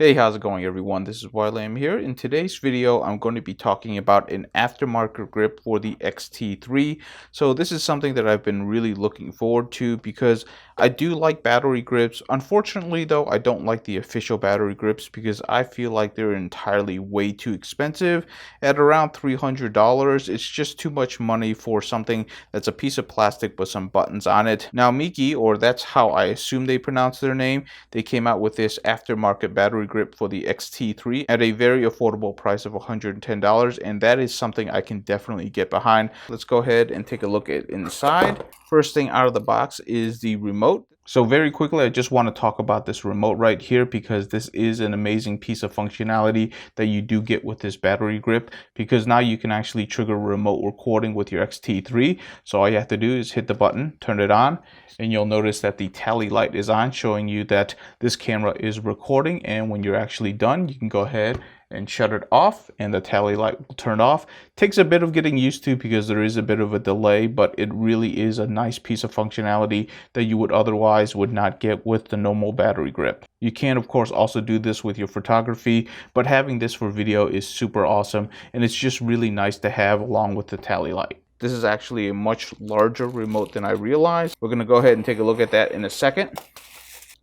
Hey, how's it going everyone? This is Lam here. In today's video, I'm going to be talking about an aftermarket grip for the X-T3. So this is something that I've been really looking forward to because I do like battery grips. Unfortunately though, I don't like the official battery grips because I feel like they're entirely way too expensive. At around $300, it's just too much money for something that's a piece of plastic with some buttons on it. Now Meike, or that's how I assume they pronounce their name, they came out with this aftermarket battery grip for the X-T3 at a very affordable price of $110, and that is something I can definitely get behind. Let's go ahead and take a look at inside. First thing out of the box is the remote. So very quickly, I just want to talk about this remote right here because this is an amazing piece of functionality that you do get with this battery grip, because now you can actually trigger remote recording with your X-T3. So all you have to do is hit the button, turn it on, and you'll notice that the tally light is on, showing you that this camera is recording. And when you're actually done, you can go ahead and shut it off and the tally light will turn off. Takes a bit of getting used to because there is a bit of a delay, but it really is a nice piece of functionality that you would otherwise would not get with the normal battery grip. You can of course also do this with your photography, but having this for video is super awesome, and it's just really nice to have along with the tally light. This is actually a much larger remote than I realized. We're going to go ahead and take a look at that in a second.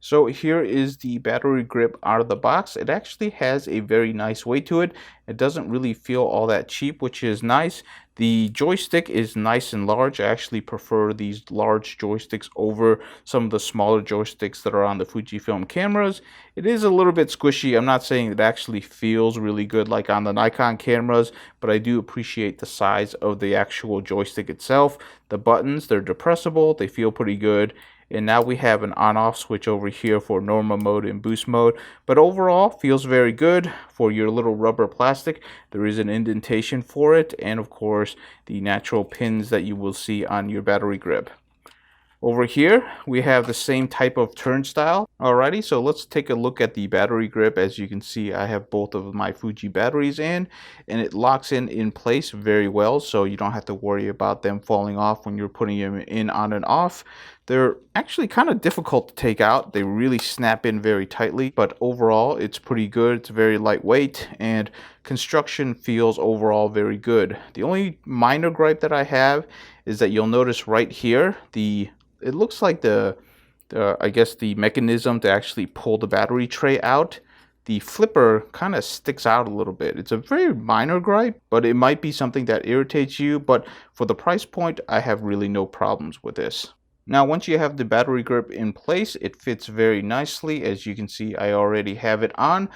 So here is the battery grip out of the box. It actually has a very nice weight to it. It doesn't really feel all that cheap, which is nice. The joystick is nice and large. I actually prefer these large joysticks over some of the smaller joysticks that are on the Fujifilm cameras. It is a little bit squishy. I'm not saying it actually feels really good like on the Nikon cameras, but I do appreciate the size of the actual joystick itself. The buttons, they're depressible. They feel pretty good. And now we have an on-off switch over here for normal mode and boost mode. But overall, feels very good for your little rubber plastic. There is an indentation for it, and of course, the natural pins that you will see on your battery grip. Over here, we have the same type of turnstile. Alrighty, so let's take a look at the battery grip. As you can see, I have both of my Fuji batteries in, and it locks in place very well, so you don't have to worry about them falling off when you're putting them in on and off. They're actually kind of difficult to take out. They really snap in very tightly, but overall, it's pretty good. It's very lightweight, and construction feels overall very good. The only minor gripe that I have is that you'll notice right here, it looks like I guess the mechanism to actually pull the battery tray out, the flipper kind of sticks out a little bit. It's a very minor gripe, but it might be something that irritates you. But for the price point, I have really no problems with this. Now, once you have the battery grip in place, it fits very nicely. As you can see, I already have it on.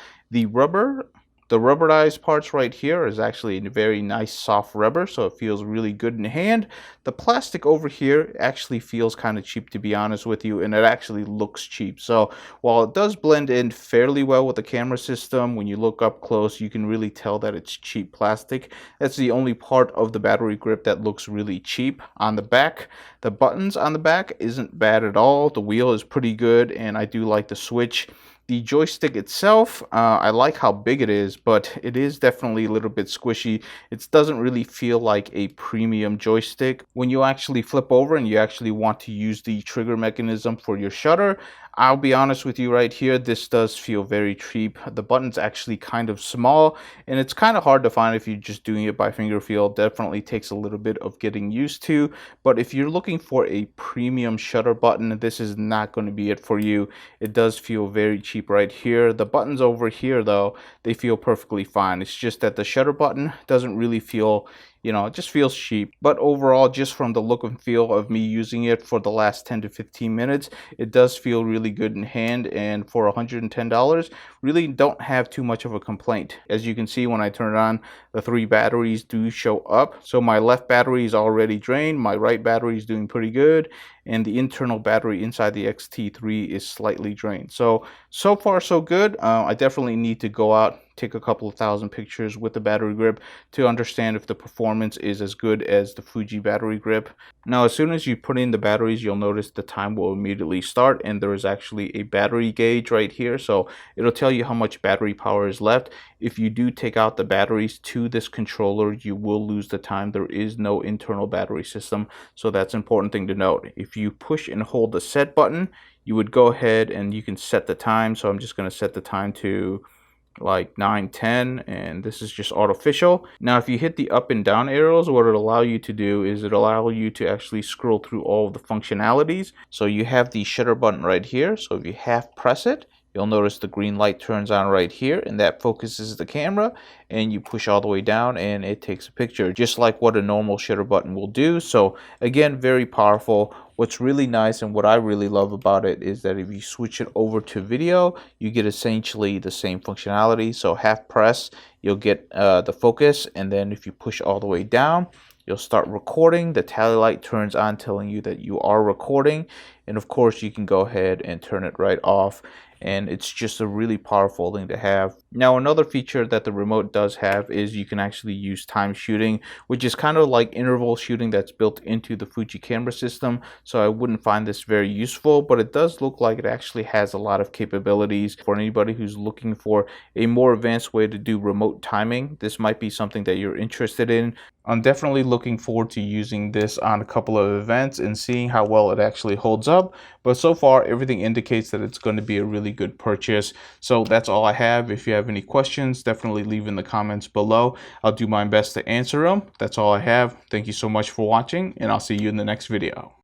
The rubberized parts right here is actually a very nice soft rubber, so it feels really good in the hand. The plastic over here actually feels kind of cheap, to be honest with you, and it actually looks cheap. So while it does blend in fairly well with the camera system, when you look up close, you can really tell that it's cheap plastic. That's the only part of the battery grip that looks really cheap. On the back, the buttons on the back isn't bad at all. The wheel is pretty good, and I do like the switch. The joystick itself, I like how big it is, but it is definitely a little bit squishy. It doesn't really feel like a premium joystick. When you actually flip over and you actually want to use the trigger mechanism for your shutter, I'll be honest with you right here, this does feel very cheap. The button's actually kind of small, and it's kind of hard to find if you're just doing it by finger feel. Definitely takes a little bit of getting used to, but if you're looking for a premium shutter button, this is not going to be it for you. It does feel very cheap right here. The buttons over here though, they feel perfectly fine. It's just that the shutter button doesn't really feel, it just feels cheap. But overall, just from the look and feel of me using it for the last 10 to 15 minutes, it does feel really good in hand, and for $110, really don't have too much of a complaint. As you can see, when I turn it on, the 3 batteries do show up. So my left battery is already drained, my right battery is doing pretty good, and the internal battery inside the X-T3 is slightly drained. So far so good. I definitely need to go out take a couple of thousand pictures with the battery grip to understand if the performance is as good as the Fuji battery grip. Now, as soon as you put in the batteries, you'll notice the time will immediately start, and there is actually a battery gauge right here, so it'll tell you how much battery power is left. If you do take out the batteries to this controller, you will lose the time. There is no internal battery system, so that's an important thing to note. If you push and hold the set button, you would go ahead and you can set the time. So I'm just going to set the time to like 9:10, and this is just artificial. Now if you hit the up and down arrows, what it'll allow you to do is it'll allow you to actually scroll through all of the functionalities. So you have the shutter button right here, so if you half press it, you'll notice the green light turns on right here, and that focuses the camera, and you push all the way down and it takes a picture just like what a normal shutter button will do. So again, very powerful. What's really nice and what I really love about it is that if you switch it over to video, you get essentially the same functionality. So half press, you'll get the focus, and then if you push all the way down, you'll start recording. The tally light turns on telling you that you are recording, and of course you can go ahead and turn it right off, and it's just a really powerful thing to have. Now another feature that the remote does have is you can actually use time shooting, which is kind of like interval shooting that's built into the Fuji camera system. So I wouldn't find this very useful, but it does look like it actually has a lot of capabilities for anybody who's looking for a more advanced way to do remote timing. This might be something that you're interested in. I'm definitely looking forward to using this on a couple of events and seeing how well it actually holds up. But so far, everything indicates that it's going to be a really good purchase. So that's all I have. If you have any questions, definitely leave in the comments below. I'll do my best to answer them. That's all I have. Thank you so much for watching, and I'll see you in the next video.